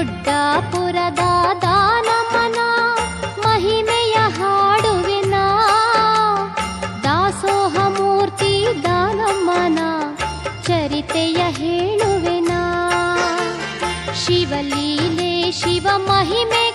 ದೊಡ್ಡಪುರದ ದಾನಮ್ಮನ ಮಹಿಮೆಯ ಹಾಡುವೆನಾ, ದಾಸೋಹ ಮೂರ್ತಿ ದಾನಮ್ಮನ ಚರಿತೆಯ ಹೇಳುವೆನಾ. ಶಿವಲೀಲೆ ಶಿವ ಮಹಿಮೆ